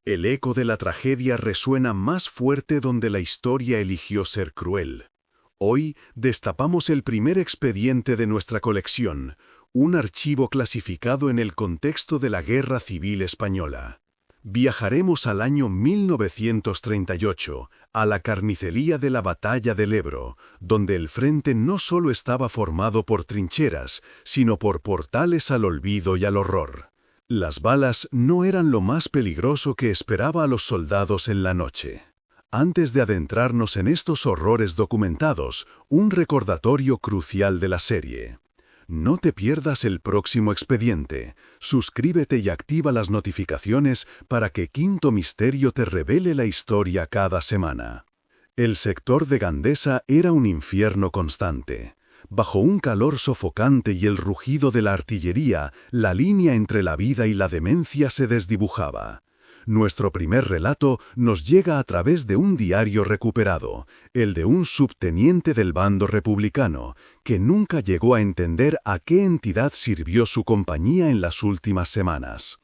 El eco de la tragedia resuena más fuerte donde la historia eligió ser cruel. Hoy destapamos el primer expediente de nuestra colección, un archivo clasificado en el contexto de la Guerra Civil Española. Viajaremos al año 1938, a la carnicería de la Batalla del Ebro, donde el frente no solo estaba formado por trincheras, sino por portales al olvido y al horror. Las balas no eran lo más peligroso que esperaba a los soldados en la noche. Antes de adentrarnos en estos horrores documentados, un recordatorio crucial de la serie. No te pierdas el próximo expediente. Suscríbete y activa las notificaciones para que Quinto Misterio te revele la historia cada semana. El sector de Gandesa era un infierno constante. Bajo un calor sofocante y el rugido de la artillería, la línea entre la vida y la demencia se desdibujaba. Nuestro primer relato nos llega a través de un diario recuperado, el de un subteniente del bando republicano, que nunca llegó a entender a qué entidad sirvió su compañía en las últimas semanas.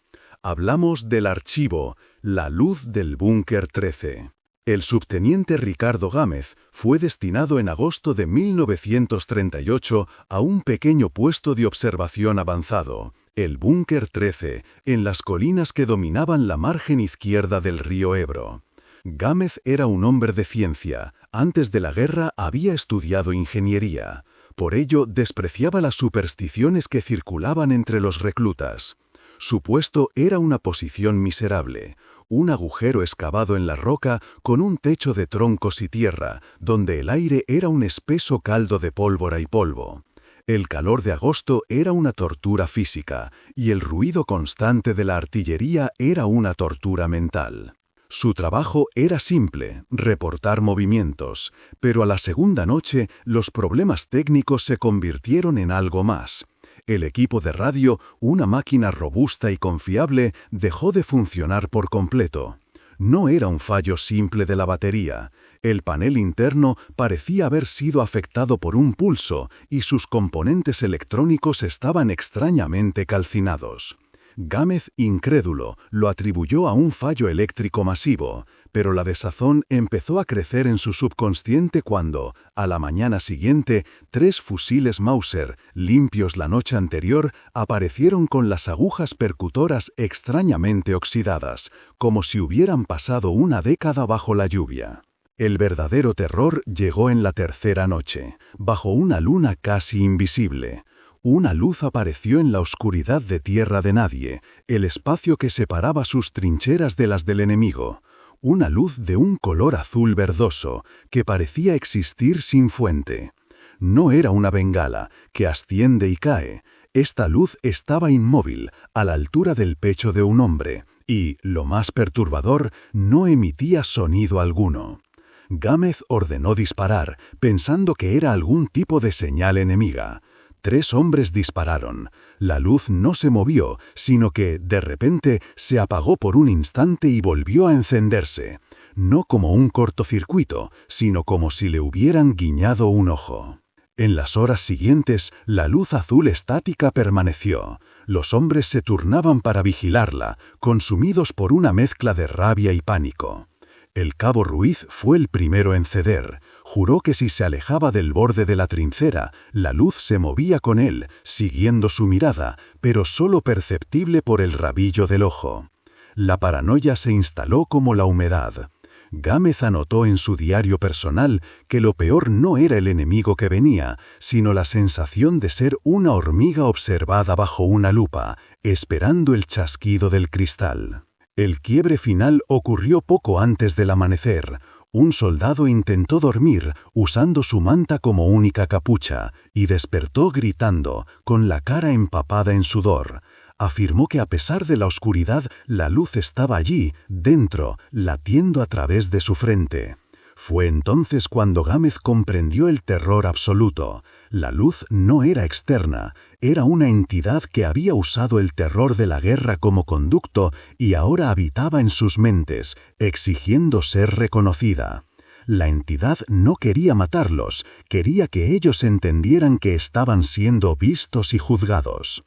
Hablamos del archivo La Luz del Búnker 13. El subteniente Ricardo Gámez fue destinado en agosto de 1938 a un pequeño puesto de observación avanzado, el Búnker 13, en las colinas que dominaban la margen izquierda del río Ebro. Gámez era un hombre de ciencia. Antes de la guerra había estudiado ingeniería. Por ello despreciaba las supersticiones que circulaban entre los reclutas. Su puesto era una posición miserable, un agujero excavado en la roca con un techo de troncos y tierra, donde el aire era un espeso caldo de pólvora y polvo. El calor de agosto era una tortura física, y el ruido constante de la artillería era una tortura mental. Su trabajo era simple, reportar movimientos, pero a la segunda noche los problemas técnicos se convirtieron en algo más. El equipo de radio, una máquina robusta y confiable, dejó de funcionar por completo. No era un fallo simple de la batería. El panel interno parecía haber sido afectado por un pulso y sus componentes electrónicos estaban extrañamente calcinados. Gámez, incrédulo, lo atribuyó a un fallo eléctrico masivo, pero la desazón empezó a crecer en su subconsciente cuando, a la mañana siguiente, 3 fusiles Mauser, limpios la noche anterior, aparecieron con las agujas percutoras extrañamente oxidadas, como si hubieran pasado una década bajo la lluvia. El verdadero terror llegó en la tercera noche, bajo una luna casi invisible. Una luz apareció en la oscuridad de tierra de nadie, el espacio que separaba sus trincheras de las del enemigo. Una luz de un color azul verdoso, que parecía existir sin fuente. No era una bengala, que asciende y cae. Esta luz estaba inmóvil, a la altura del pecho de un hombre, y, lo más perturbador, no emitía sonido alguno. Gámez ordenó disparar, pensando que era algún tipo de señal enemiga. 3 hombres dispararon. La luz no se movió, sino que, de repente, se apagó por un instante y volvió a encenderse. No como un cortocircuito, sino como si le hubieran guiñado un ojo. En las horas siguientes, la luz azul estática permaneció. Los hombres se turnaban para vigilarla, consumidos por una mezcla de rabia y pánico. El cabo Ruiz fue el primero en ceder. Juró que si se alejaba del borde de la trinchera, la luz se movía con él, siguiendo su mirada, pero solo perceptible por el rabillo del ojo. La paranoia se instaló como la humedad. Gámez anotó en su diario personal que lo peor no era el enemigo que venía, sino la sensación de ser una hormiga observada bajo una lupa, esperando el chasquido del cristal. El quiebre final ocurrió poco antes del amanecer. Un soldado intentó dormir usando su manta como única capucha y despertó gritando, con la cara empapada en sudor. Afirmó que a pesar de la oscuridad, la luz estaba allí, dentro, latiendo a través de su frente. Fue entonces cuando Gámez comprendió el terror absoluto. La luz no era externa, era una entidad que había usado el terror de la guerra como conducto y ahora habitaba en sus mentes, exigiendo ser reconocida. La entidad no quería matarlos, quería que ellos entendieran que estaban siendo vistos y juzgados.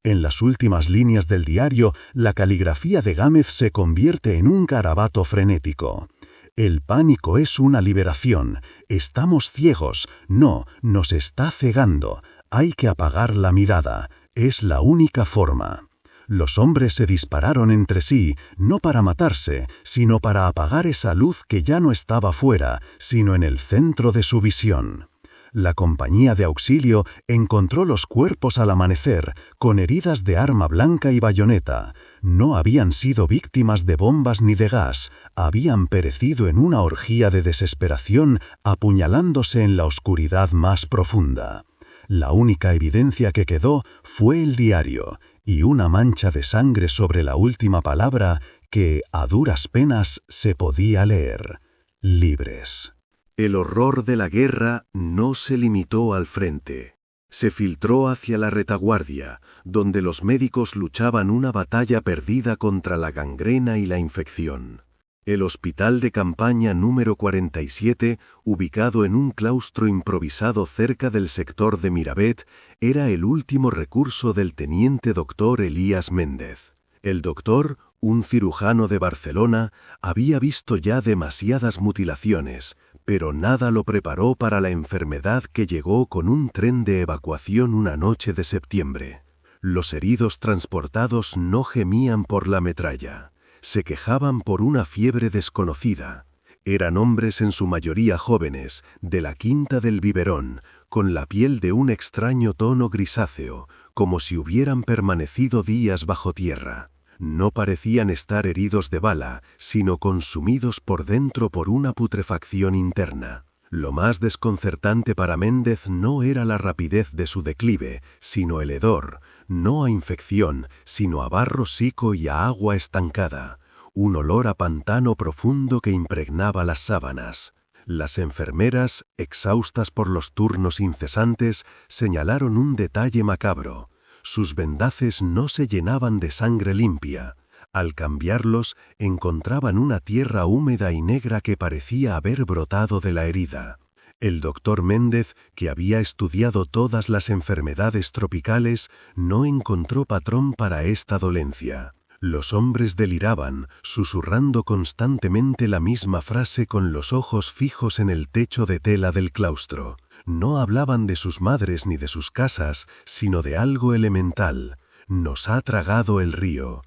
En las últimas líneas del diario, la caligrafía de Gámez se convierte en un garabato frenético. El pánico es una liberación. Estamos ciegos. No, nos está cegando. Hay que apagar la mirada. Es la única forma. Los hombres se dispararon entre sí, no para matarse, sino para apagar esa luz que ya no estaba fuera, sino en el centro de su visión. La compañía de auxilio encontró los cuerpos al amanecer, con heridas de arma blanca y bayoneta. No habían sido víctimas de bombas ni de gas, habían perecido en una orgía de desesperación, apuñalándose en la oscuridad más profunda. La única evidencia que quedó fue el diario, y una mancha de sangre sobre la última palabra que, a duras penas, se podía leer: libres. El horror de la guerra no se limitó al frente. Se filtró hacia la retaguardia, donde los médicos luchaban una batalla perdida contra la gangrena y la infección. El hospital de campaña número 47, ubicado en un claustro improvisado cerca del sector de Miravet, era el último recurso del teniente doctor Elías Méndez. El doctor, un cirujano de Barcelona, había visto ya demasiadas mutilaciones, pero nada lo preparó para la enfermedad que llegó con un tren de evacuación una noche de septiembre. Los heridos transportados no gemían por la metralla, se quejaban por una fiebre desconocida. Eran hombres en su mayoría jóvenes, de la Quinta del Biberón, con la piel de un extraño tono grisáceo, como si hubieran permanecido días bajo tierra. No parecían estar heridos de bala, sino consumidos por dentro por una putrefacción interna. Lo más desconcertante para Méndez no era la rapidez de su declive, sino el hedor, no a infección, sino a barro seco y a agua estancada, un olor a pantano profundo que impregnaba las sábanas. Las enfermeras, exhaustas por los turnos incesantes, señalaron un detalle macabro. Sus vendajes no se llenaban de sangre limpia. Al cambiarlos, encontraban una tierra húmeda y negra que parecía haber brotado de la herida. El doctor Méndez, que había estudiado todas las enfermedades tropicales, no encontró patrón para esta dolencia. Los hombres deliraban, susurrando constantemente la misma frase con los ojos fijos en el techo de tela del claustro. No hablaban de sus madres ni de sus casas, sino de algo elemental. Nos ha tragado el río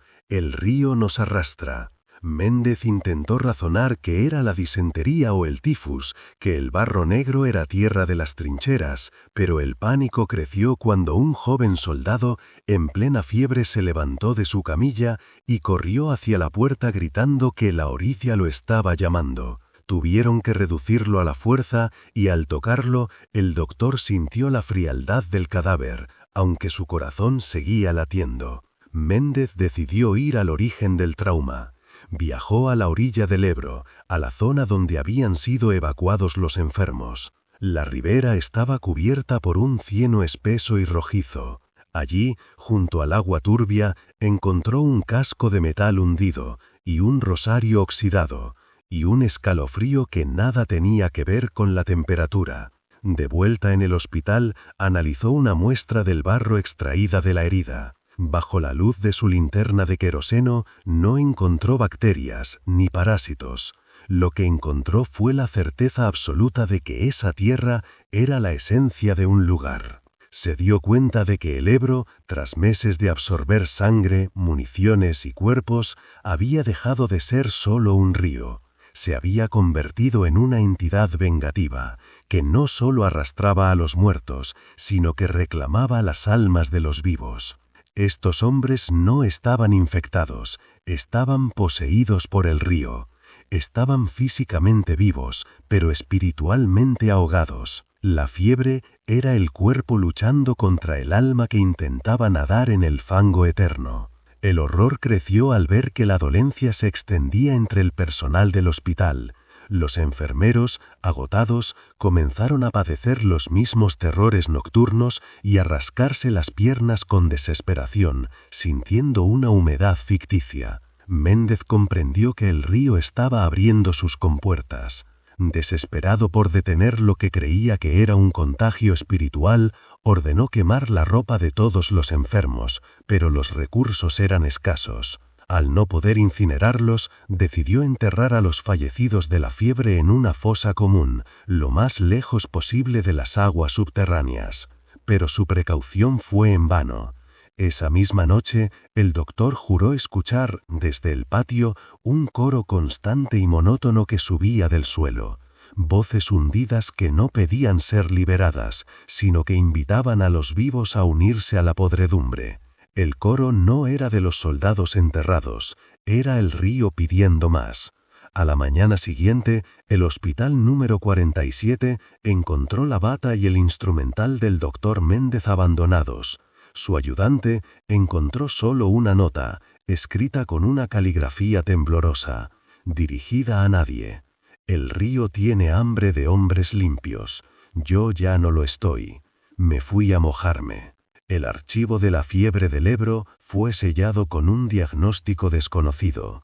nos arrastra. Méndez intentó razonar que era la disentería o el tifus, que el barro negro era tierra de las trincheras, pero el pánico creció cuando un joven soldado, en plena fiebre, se levantó de su camilla y corrió hacia la puerta gritando que la orilla lo estaba llamando. Tuvieron que reducirlo a la fuerza y al tocarlo, el doctor sintió la frialdad del cadáver, aunque su corazón seguía latiendo. Méndez decidió ir al origen del trauma. Viajó a la orilla del Ebro, a la zona donde habían sido evacuados los enfermos. La ribera estaba cubierta por un cieno espeso y rojizo. Allí, junto al agua turbia, encontró un casco de metal hundido y un rosario oxidado, y un escalofrío que nada tenía que ver con la temperatura. De vuelta en el hospital, analizó una muestra del barro extraída de la herida. Bajo la luz de su linterna de queroseno, no encontró bacterias ni parásitos. Lo que encontró fue la certeza absoluta de que esa tierra era la esencia de un lugar. Se dio cuenta de que el Ebro, tras meses de absorber sangre, municiones y cuerpos, había dejado de ser solo un río. Se había convertido en una entidad vengativa, que no solo arrastraba a los muertos, sino que reclamaba las almas de los vivos. Estos hombres no estaban infectados, estaban poseídos por el río. Estaban físicamente vivos, pero espiritualmente ahogados. La fiebre era el cuerpo luchando contra el alma que intentaba nadar en el fango eterno. El horror creció al ver que la dolencia se extendía entre el personal del hospital. Los enfermeros, agotados, comenzaron a padecer los mismos terrores nocturnos y a rascarse las piernas con desesperación, sintiendo una humedad ficticia. Méndez comprendió que el río estaba abriendo sus compuertas. desesperado por detener lo que creía que era un contagio espiritual, ordenó quemar la ropa de todos los enfermos, pero los recursos eran escasos. Al no poder incinerarlos, decidió enterrar a los fallecidos de la fiebre en una fosa común, lo más lejos posible de las aguas subterráneas. Pero su precaución fue en vano. Esa misma noche, el doctor juró escuchar, desde el patio, un coro constante y monótono que subía del suelo. Voces hundidas que no pedían ser liberadas, sino que invitaban a los vivos a unirse a la podredumbre. El coro no era de los soldados enterrados, era el río pidiendo más. A la mañana siguiente, el hospital número 47 encontró la bata y el instrumental del doctor Méndez abandonados. Su ayudante encontró solo una nota, escrita con una caligrafía temblorosa, dirigida a nadie. El río tiene hambre de hombres limpios. Yo ya no lo estoy. Me fui a mojarme. El archivo de la fiebre del Ebro fue sellado con un diagnóstico desconocido.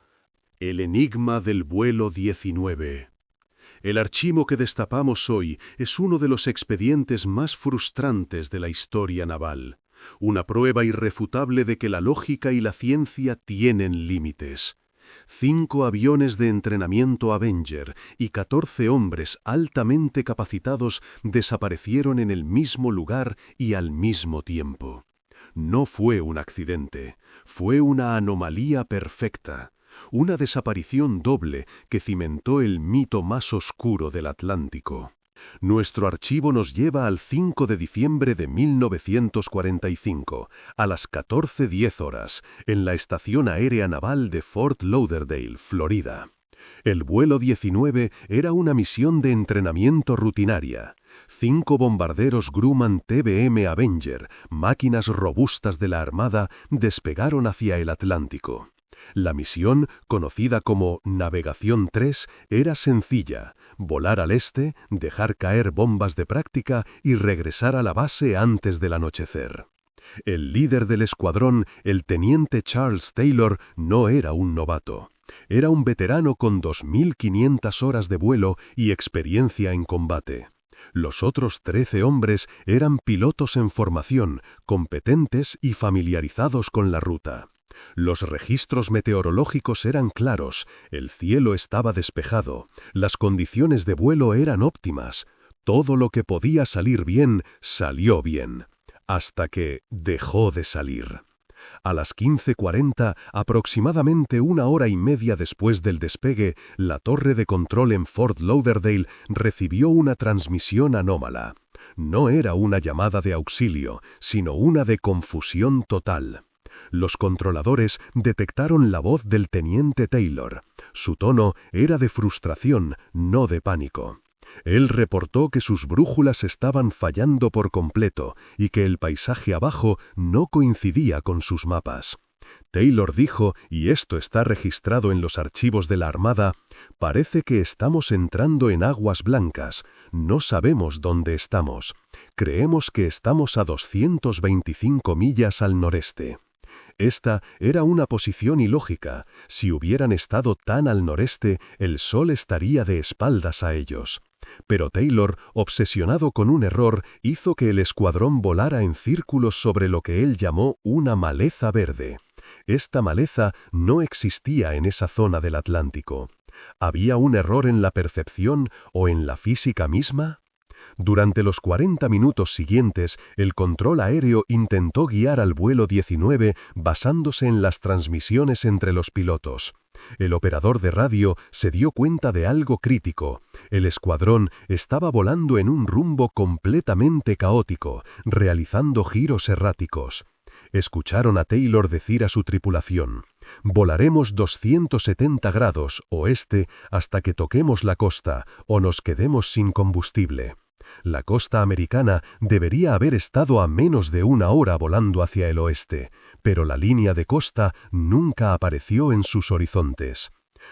El enigma del vuelo 19. El archivo que destapamos hoy es uno de los expedientes más frustrantes de la historia naval. Una prueba irrefutable de que la lógica y la ciencia tienen límites. 5 aviones de entrenamiento Avenger y 14 hombres altamente capacitados desaparecieron en el mismo lugar y al mismo tiempo. No fue un accidente, fue una anomalía perfecta, una desaparición doble que cimentó el mito más oscuro del Atlántico. Nuestro archivo nos lleva al 5 de diciembre de 1945, a las 14:10 horas, en la Estación Aérea Naval de Fort Lauderdale, Florida. El vuelo 19 era una misión de entrenamiento rutinaria. 5 bombarderos Grumman TBM Avenger, máquinas robustas de la Armada, despegaron hacia el Atlántico. La misión, conocida como Navegación 3, era sencilla: volar al este, dejar caer bombas de práctica y regresar a la base antes del anochecer. El líder del escuadrón, el teniente Charles Taylor, no era un novato. Era un veterano con 2.500 horas de vuelo y experiencia en combate. Los otros 13 hombres eran pilotos en formación, competentes y familiarizados con la ruta. Los registros meteorológicos eran claros, el cielo estaba despejado, las condiciones de vuelo eran óptimas. Todo lo que podía salir bien, salió bien. Hasta que dejó de salir. A las 15:40, aproximadamente 1 hora y media después del despegue, la torre de control en Fort Lauderdale recibió una transmisión anómala. No era una llamada de auxilio, sino una de confusión total. Los controladores detectaron la voz del teniente Taylor. Su tono era de frustración, no de pánico. Él reportó que sus brújulas estaban fallando por completo y que el paisaje abajo no coincidía con sus mapas. Taylor dijo, y esto está registrado en los archivos de la Armada: «Parece que estamos entrando en aguas blancas. No sabemos dónde estamos. Creemos que estamos a 225 millas al noreste». Esta era una posición ilógica. Si hubieran estado tan al noreste, el sol estaría de espaldas a ellos. Pero Taylor, obsesionado con un error, hizo que el escuadrón volara en círculos sobre lo que él llamó una maleza verde. Esta maleza no existía en esa zona del Atlántico. ¿Había un error en la percepción o en la física misma? Durante los 40 minutos siguientes, el control aéreo intentó guiar al vuelo 19 basándose en las transmisiones entre los pilotos. El operador de radio se dio cuenta de algo crítico. El escuadrón estaba volando en un rumbo completamente caótico, realizando giros erráticos. Escucharon a Taylor decir a su tripulación: «Volaremos 270 grados oeste hasta que toquemos la costa o nos quedemos sin combustible». La costa americana debería haber estado a menos de 1 hora volando hacia el oeste, pero la línea de costa nunca apareció en sus horizontes.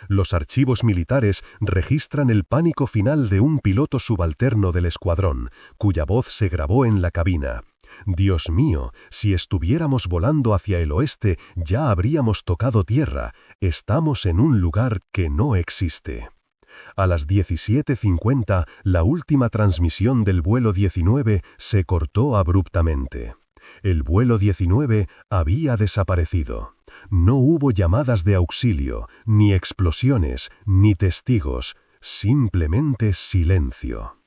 Los archivos militares registran el pánico final de un piloto subalterno del escuadrón, cuya voz se grabó en la cabina. «Dios mío, si estuviéramos volando hacia el oeste, ya habríamos tocado tierra. Estamos en un lugar que no existe». A las 17:50, la última transmisión del vuelo 19 se cortó abruptamente. El vuelo 19 había desaparecido. No hubo llamadas de auxilio, ni explosiones, ni testigos, simplemente silencio.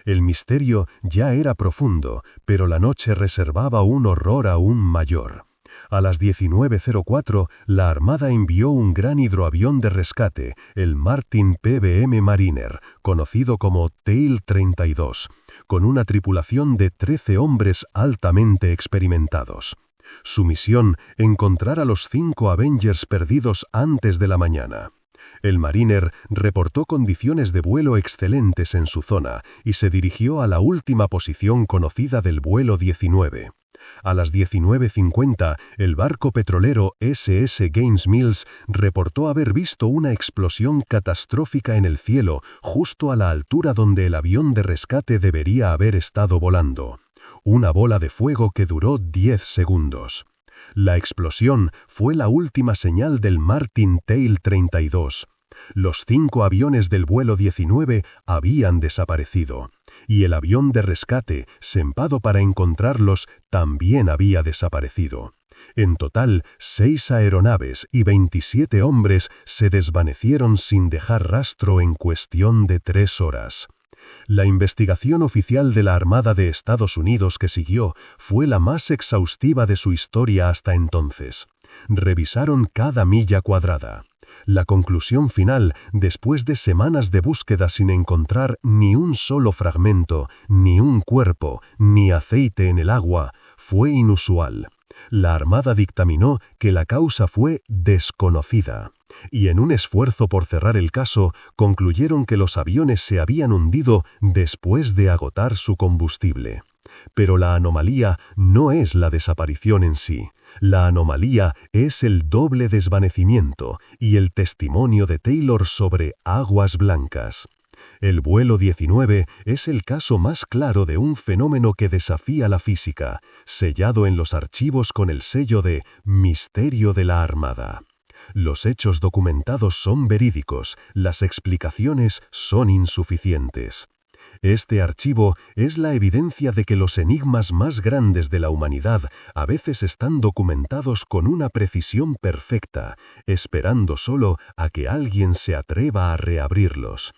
El misterio ya era profundo, pero la noche reservaba un horror aún mayor. A las 19:04, la Armada envió un gran hidroavión de rescate, el Martin PBM Mariner, conocido como Tail 32, con una tripulación de 13 hombres altamente experimentados. Su misión, encontrar a los 5 Avengers perdidos antes de la mañana. El Mariner reportó condiciones de vuelo excelentes en su zona y se dirigió a la última posición conocida del vuelo 19. A las 19:50, el barco petrolero SS Gaines Mills reportó haber visto una explosión catastrófica en el cielo justo a la altura donde el avión de rescate debería haber estado volando. Una bola de fuego que duró 10 segundos. La explosión fue la última señal del Martin Tail 32. Los 5 aviones del vuelo 19 habían desaparecido, y el avión de rescate, sempado para encontrarlos, también había desaparecido. En total, 6 aeronaves y 27 hombres se desvanecieron sin dejar rastro en cuestión de 3 horas. La investigación oficial de la Armada de Estados Unidos que siguió fue la más exhaustiva de su historia hasta entonces. Revisaron cada milla cuadrada. La conclusión final, después de semanas de búsqueda sin encontrar ni un solo fragmento, ni un cuerpo, ni aceite en el agua, fue inusual. La Armada dictaminó que la causa fue desconocida, y en un esfuerzo por cerrar el caso, concluyeron que los aviones se habían hundido después de agotar su combustible. Pero la anomalía no es la desaparición en sí. La anomalía es el doble desvanecimiento y el testimonio de Taylor sobre aguas blancas. El vuelo 19 es el caso más claro de un fenómeno que desafía la física, sellado en los archivos con el sello de Misterio de la Armada. Los hechos documentados son verídicos, las explicaciones son insuficientes. Este archivo es la evidencia de que los enigmas más grandes de la humanidad a veces están documentados con una precisión perfecta, esperando solo a que alguien se atreva a reabrirlos.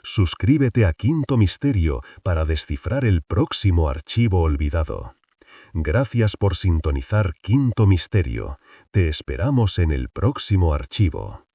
Suscríbete a Quinto Misterio para descifrar el próximo archivo olvidado. Gracias por sintonizar Quinto Misterio. Te esperamos en el próximo archivo.